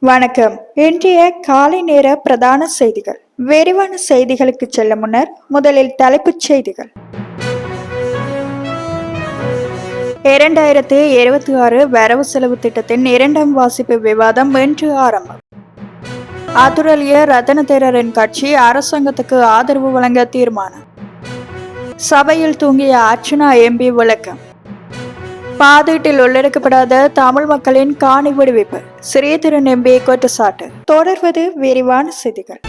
வணக்கம். இன்றைய காலை நேர பிரதான செய்திகள். விரிவான செய்திகளுக்கு செல்ல முன்னர் முதலில் தலைப்புச் செய்திகள். 2026 வரவு செலவு திட்டத்தின் 2ஆம் வாசிப்பு விவாதம் இன்று ஆரம்பம். ஆத்துரலிய ரத்தன தேரரின் கட்சி அரசாங்கத்துக்கு ஆதரவு வழங்க தீர்மானம். சபையில் தூங்கிய அர்ச்சனா எம்பி விளக்கம். பாதீட்டில் உள்ளடக்கப்படாத தமிழ் மக்களின் காணி விடுவிப்பு ஸ்ரீதரன் எம்பி குற்றச்சாட்டு. தொடர்வது விரிவான செய்திகள்.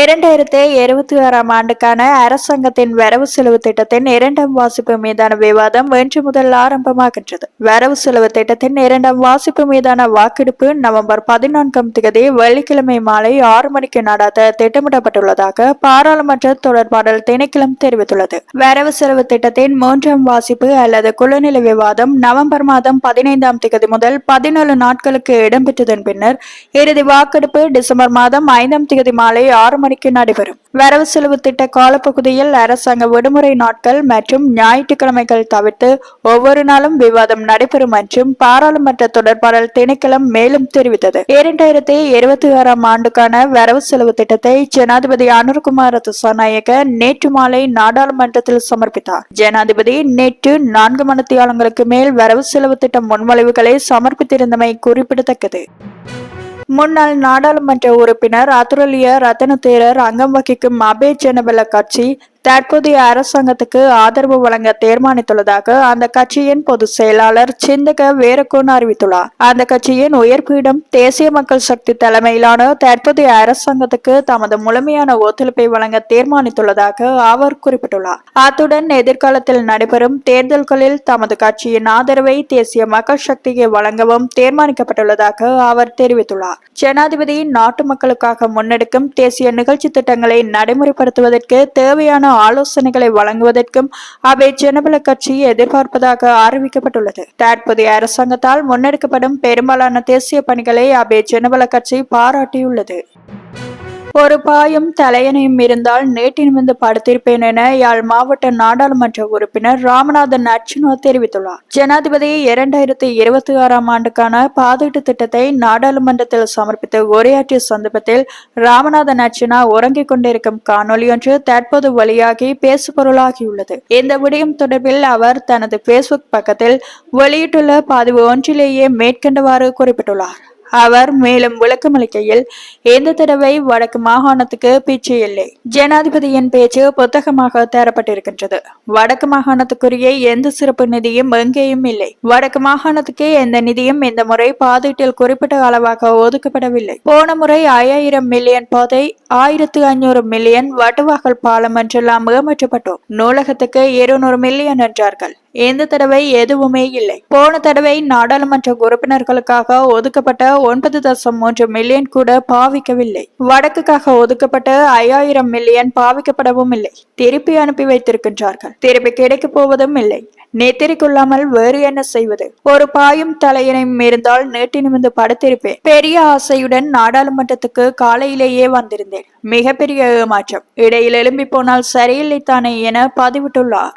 இரண்டாயிரத்து 26ஆம் ஆண்டுக்கான அரசாங்கத்தின் வரவு செலவு திட்டத்தின் 2ஆம் வாசிப்பு மீதான விவாதம் இன்று முதல் ஆரம்பமாகின்றது. வரவு செலவு திட்டத்தின் 2ஆம் வாசிப்பு மீதான வாக்கெடுப்பு நவம்பர் 14ஆம் தேதி வெள்ளிக்கிழமை மாலை 6 மணிக்கு நடாத்த திட்டமிடப்பட்டுள்ளதாக பாராளுமன்ற தொடர்பாடல் திணைக்களம் தெரிவித்துள்ளது. வரவு செலவு திட்டத்தின் 3ஆம் வாசிப்பு அல்லது குழுநிலை விவாதம் நவம்பர் மாதம் 15ஆம் தேதி முதல் 17 நாட்களுக்கு இடம்பெற்றதன் பின்னர் இறுதி வாக்கெடுப்பு டிசம்பர் மாதம் 5ஆம் தேதி மாலை 6 மணிக்கு நடைபெறும். வரவு செலவு திட்ட காலப்பகுதியில் அரசாங்க விடுமுறை நாட்கள் மற்றும் ஞாயிற்றுக்கிழமைகள் தவிர்த்து ஒவ்வொரு நாளும் விவாதம் நடைபெறும் என்றும் பாராளுமன்ற தொடர்பாடல் திணைக்களம் மேலும் தெரிவித்தது. 2026ஆம் ஆண்டுக்கான வரவு செலவு திட்டத்தை ஜனாதிபதி அனுரகுமார திசாநாயக்க நேற்று மாலை நாடாளுமன்றத்தில் சமர்ப்பித்தார். ஜனாதிபதி நேற்று 4 மணித்தியாலங்களுக்கு மேல் வரவு செலவு திட்ட முன்மொழிவுகளை சமர்ப்பித்திருந்தமை குறிப்பிடத்தக்கது. முன்னாள் நாடாளுமன்ற உறுப்பினர் அதுரலிய ரத்தன தேரர் அங்கம் வகிக்கும் அபே ஜனபல கட்சி தற்போதைய அரசாங்கத்துக்கு ஆதரவு வழங்க தீர்மானித்துள்ளதாக அந்த கட்சியின் பொதுச் செயலாளர் சிந்தக வேரகோன் அறிவித்துள்ளார். அந்த கட்சியின் உயர்பீடம் தேசிய மக்கள் சக்தி தலைமையிலான தற்போதைய அரசாங்கத்துக்கு தமது முழுமையான ஒத்துழைப்பை வழங்க தீர்மானித்துள்ளதாக அவர் குறிப்பிட்டுள்ளார். அத்துடன் எதிர்காலத்தில் நடைபெறும் தேர்தல்களில் தமது கட்சியின் ஆதரவை தேசிய மக்கள் சக்திக்கு வழங்கவும் தீர்மானிக்கப்பட்டுள்ளதாக அவர் தெரிவித்துள்ளார். ஜனாதிபதி நாட்டு மக்களுக்காக முன்னெடுக்கும் தேசிய நிகழ்ச்சி திட்டங்களை நடைமுறைப்படுத்துவதற்கு தேவையான ஆலோசனைகளை வழங்குவதற்கும் அபே ஜனபல கட்சி எதிர்பார்ப்பதாக அறிவிக்கப்பட்டுள்ளது. தற்போதைய அரசாங்கத்தால் முன்னெடுக்கப்படும் பெரும்பாலான தேசிய பணிகளை அபே ஜனபல கட்சி பாராட்டியுள்ளது. ஒரு பாயும் தலையணையும் இருந்தால் நேற்று நிமிர்ந்து படுத்திருப்பேன் என யாழ் மாவட்ட நாடாளுமன்ற உறுப்பினர் ராமநாதன் அர்ச்சுனா தெரிவித்துள்ளார். ஜனாதிபதி 2026ஆம் ஆண்டுக்கான பாதீட்டு திட்டத்தை நாடாளுமன்றத்தில் சமர்ப்பித்து உரையாற்றிய சந்தர்ப்பத்தில் ராமநாதன் அர்ச்சுனா உறங்கிக் கொண்டிருக்கும் காணொலியொன்று தற்போது வெளியாகி பேசுபொருளாகியுள்ளது. இந்த விடயம் தொடர்பில் அவர் தனது பேஸ்புக் பக்கத்தில் வெளியிட்டுள்ள பதிவு ஒன்றிலேயே மேற்கண்டவாறு குறிப்பிட்டுள்ளார். அவர் மேலும் விளக்கமளிக்கையில், இந்த தடவை வடக்கு மாகாணத்துக்கு பிச்சை இல்லை. ஜனாதிபதியின் பேச்சு புத்தகமாக தரப்பட்டிருக்கின்றது. வடக்கு மாகாணத்துக்குரிய எந்த சிறப்பு நிதியும் எங்கேயும் இல்லை. வடக்கு மாகாணத்துக்கு எந்த நிதியும் இந்த முறை பாதீட்டில் குறிப்பிட்ட அளவாக ஒதுக்கப்படவில்லை. போன முறை 5000 மில்லியன் பாதை, 1500 மில்லியன் வட்டுவாகல் பாலம் என்றெல்லாம் ஏமாற்றப்பட்டோம். நூலகத்துக்கு 200 மில்லியன் என்றார்கள். இந்த தடவை எதுவுமே இல்லை. போன தடவை நாடாளுமன்ற உறுப்பினர்களுக்காக ஒதுக்கப்பட்ட 9.3 மில்லியன் கூட பாவிக்கவில்லை. வடக்குக்காக ஒதுக்கப்பட்ட 5000 மில்லியன் பாவிக்கப்படவும் இல்லை. திருப்பி அனுப்பி வைத்திருக்கின்றார்கள். திருப்பி கிடைக்க போவதும் இல்லை. நெத்திரிக்கொள்ளாமல் வேறு என்ன செய்வது? ஒரு பாயும் தலையணையும் இருந்தால் நேற்று நிமிர்ந்து படுத்திருப்பேன். பெரிய ஆசையுடன் நாடாளுமன்றத்துக்கு காலையிலேயே வந்திருந்தேன். மிகப்பெரிய ஏமாற்றம். இடையில் எழும்பி போனால் சரியில்லை தானே என பதிவிட்டுள்ளார்.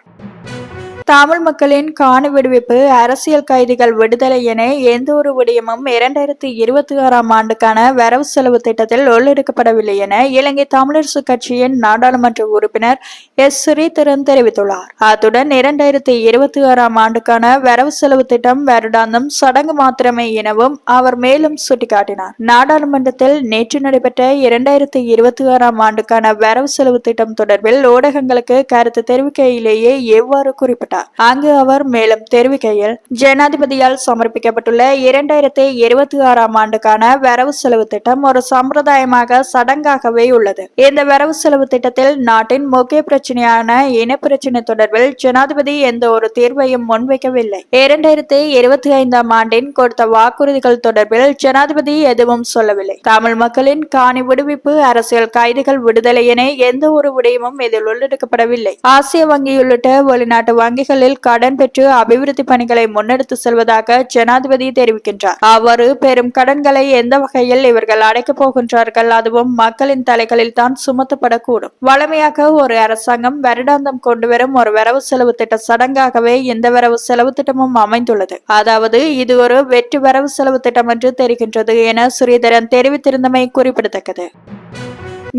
தமிழ் மக்களின் காணி விடுவிப்பு, அரசியல் கைதிகள் விடுதலை என எந்த ஒரு விடயமும் 2026ஆம் ஆண்டுக்கான வரவு செலவு திட்டத்தில் உள்ளெடுக்கப்படவில்லை என இலங்கை தமிழரசு கட்சியின் நாடாளுமன்ற உறுப்பினர் எஸ். ஸ்ரீதரன் தெரிவித்துள்ளார். அத்துடன் 2026ஆம் ஆண்டுக்கான வரவு செலவு திட்டம் வருடாந்தம் சடங்கு மாத்திரமே எனவும் அவர் மேலும் சுட்டிக்காட்டினார். நாடாளுமன்றத்தில் நேற்று நடைபெற்ற 2026ஆம் ஆண்டுக்கான வரவு செலவு திட்டம் தொடர்பில் ஊடகங்களுக்கு கருத்து தெரிவிக்கையிலேயே எவ்வாறு குறிப்பிட்டார். அங்கு அவர் மேலும் தெரிவிக்கையில், ஜனாதிபதியால் சமர்ப்பிக்கப்பட்டுள்ள 2026ஆம் ஆண்டுக்கான வரவு செலவு திட்டம் ஒரு சம்பிரதாயமாக சடங்காகவே உள்ளது. இந்த வரவு செலவு திட்டத்தில் நாட்டின் முக்கிய பிரச்சனையான இனப்பிரச்சனை தொடர்பில் ஜனாதிபதி எந்த ஒரு தீர்வையும் முன்வைக்கவில்லை. 2025ஆம் ஆண்டின் கொடுத்த வாக்குறுதிகள் தொடர்பில் ஜனாதிபதி எதுவும் சொல்லவில்லை. தமிழ் மக்களின் காணி விடுவிப்பு, அரசியல் கைதிகள் விடுதலை என எந்த ஒரு விடயமும் இதில் உள்ளெடுக்கப்படவில்லை. ஆசிய வங்கி உள்ளிட்ட வெளிநாட்டு வங்கிகள் வங்கிகளில் கடன் பெற்று அபிவிருத்தி பணிகளை முன்னெடுத்து செல்வதாக ஜனாதிபதி தெரிவிக்கின்றார். அவ்வாறு பெரும் கடன்களை எந்த வகையில் இவர்கள் அடைக்கப் போகின்றார்கள், அதுவும் மக்களின் தலைகளில் தான் சுமத்தப்படக்கூடும். வழமையாக ஒரு அரசாங்கம் வருடாந்தம் கொண்டுவரும் ஒரு வரவு செலவு திட்ட சடங்காகவே இந்த வரவு செலவு திட்டமும் அமைந்துள்ளது. அதாவது இது ஒரு வெற்றி வரவு செலவு திட்டம் என்று தெரிகின்றது என ஸ்ரீதரன் தெரிவித்திருந்தமை குறிப்பிடத்தக்கது.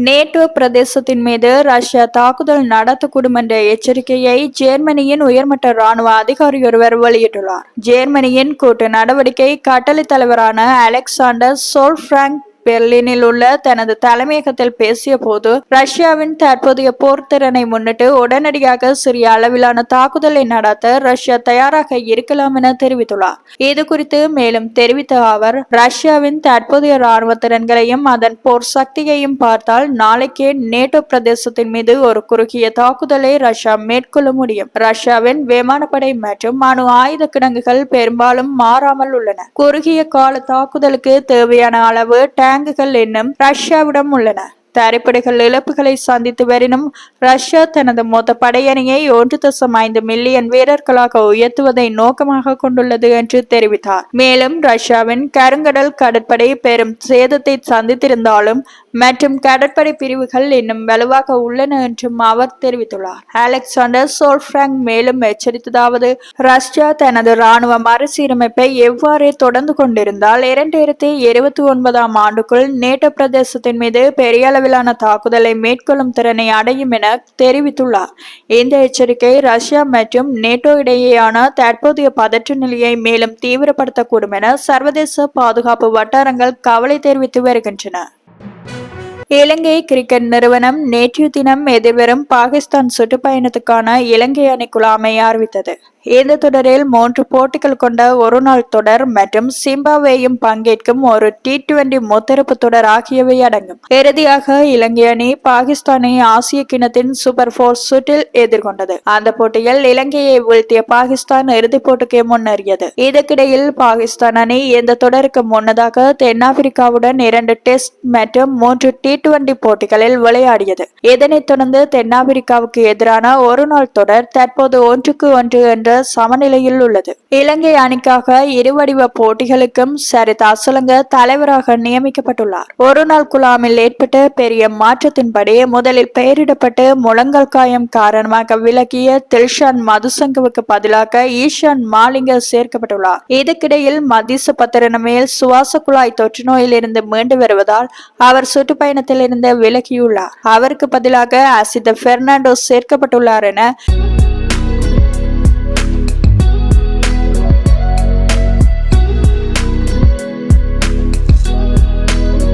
நேட்டோ பிரதேசத்தின் மீது ரஷ்யா தாக்குதல் நடத்தக்கூடும் என்ற எச்சரிக்கையை ஜெர்மனியின் உயர்மட்ட ராணுவ அதிகாரி ஒருவர் வெளியிட்டுள்ளார். ஜெர்மனியின் கூட்டு நடவடிக்கை கட்டளை தலைவரான அலெக்சாண்டர் சோல்ஃபிராங்க் பெர்லினில் உள்ள தனது தலைமையகத்தில் பேசிய போது ரஷ்யாவின் தற்போதைய போர்த்திறனை முன்னிட்டு உடனடியாக சிறிய அளவிலான தாக்குதலை நடத்த ரஷ்யா தயாராக இருக்கலாம் என தெரிவித்துள்ளார். இது குறித்து மேலும் தெரிவித்த அவர், ரஷ்யாவின் தற்போதைய ராணுவ திறன்களையும் அதன் போர் சக்தியையும் பார்த்தால் நாளைக்கே நேட்டோ பிரதேசத்தின் மீது ஒரு குறுகிய தாக்குதலை ரஷ்யா மேற்கொள்ள முடியும். ரஷ்யாவின் விமானப்படை மற்றும் அணு ஆயுத கிடங்குகள் பெரும்பாலும் மாறாமல் உள்ளன. குறுகிய கால தாக்குதலுக்கு தேவையான அளவு டேங்குகள் இன்னும் ரஷ்யாவிடம் உள்ளன. தரைப்படைகள் இழப்புகளை சந்தித்து வரினும் ரஷ்யா தனது மொத்த படையணியை 1.5 மில்லியன் வீரர்களாக உயர்த்துவதை நோக்கமாக கொண்டுள்ளது என்று தெரிவித்தார். மேலும் ரஷ்யாவின் கருங்கடல் கடற்படை பெரும் சேதத்தை சந்தித்திருந்தாலும் மற்றும் கடற்படை பிரிவுகள் இன்னும் வலுவாக உள்ளன என்றும் அவர் தெரிவித்துள்ளார். அலெக்சாண்டர் சோல்ஃபிராங்க் மேலும் எச்சரித்ததாவது, ரஷ்யா தனது ராணுவ மறுசீரமைப்பை எவ்வாறு தொடர்ந்து கொண்டிருந்தால் 2029 ஆண்டுக்குள் நேட்டோ பிரதேசத்தின் மீது பெரிய அளவிலான தாக்குதலை மேற்கொள்ளும் திறனை அடையும் என தெரிவித்துள்ளார். இந்த எச்சரிக்கை ரஷ்யா மற்றும் நேட்டோ இடையேயான தற்போதைய பதற்ற நிலையை மேலும் தீவிரப்படுத்தக்கூடும் என சர்வதேச பாதுகாப்பு வட்டாரங்கள் கவலை தெரிவித்து வருகின்றன. இலங்கை கிரிக்கெட் நிறுவனம் நேற்றைய தினம் எதிர்வரும் பாகிஸ்தான் சுற்றுப்பயணத்துக்கான இலங்கை அணி குழாமை அறிவித்தது. இந்த தொடரில் 3 போட்டிகள் கொண்ட ஒருநாள் தொடர் மற்றும் சிம்பாப்வேயும் பங்கேற்கும் ஒரு T20 முத்தரப்பு தொடர் ஆகியவை அடங்கும். இறுதியாக இலங்கை அணி பாகிஸ்தானை ஆசிய கிண்ணத்தின் சூப்பர் 4 சுற்றில் எதிர்கொண்டது. அந்த போட்டியில் இலங்கையை வீழ்த்திய பாகிஸ்தான் இறுதிப் போட்டிக்கு முன்னேறியது. இதற்கிடையில் பாகிஸ்தான் அணி இந்த தொடருக்கு முன்னதாக தென்னாப்பிரிக்காவுடன் 2 டெஸ்ட் மற்றும் 3 T20 போட்டிகளில் விளையாடியது. இதனைத் தொடர்ந்து தென்னாப்பிரிக்காவுக்கு எதிரான ஒருநாள் தொடர் தற்போது 1-1 என்ற சமநிலையில் உள்ளது. இலங்கை அணிக்காக இருவடிவ போட்டிகளுக்கும் சரித் அசலங்க தலைவராக நியமிக்கப்பட்டுள்ளார். ஒருநாள் குழாமில் ஏற்பட்ட பெரிய மாற்றத்தின்படி முதலில் பெயரிடப்பட்டு முழங்கால் காயம் காரணமாக விலகிய தில்ஷான் மதுசங்கவுக்கு பதிலாக ஈஷான் மாலிங்க சேர்க்கப்பட்டுள்ளார். இதற்கிடையில் மதிச பத்திரன மேல் சுவாச குழாய் தொற்று நோயில் இருந்து மீண்டு வருவதால் அவர் சுற்றுப்பயணத்தில் இருந்து விலகியுள்ளார். அவருக்கு பதிலாக அசித பெர்னாண்டோ சேர்க்கப்பட்டுள்ளார் என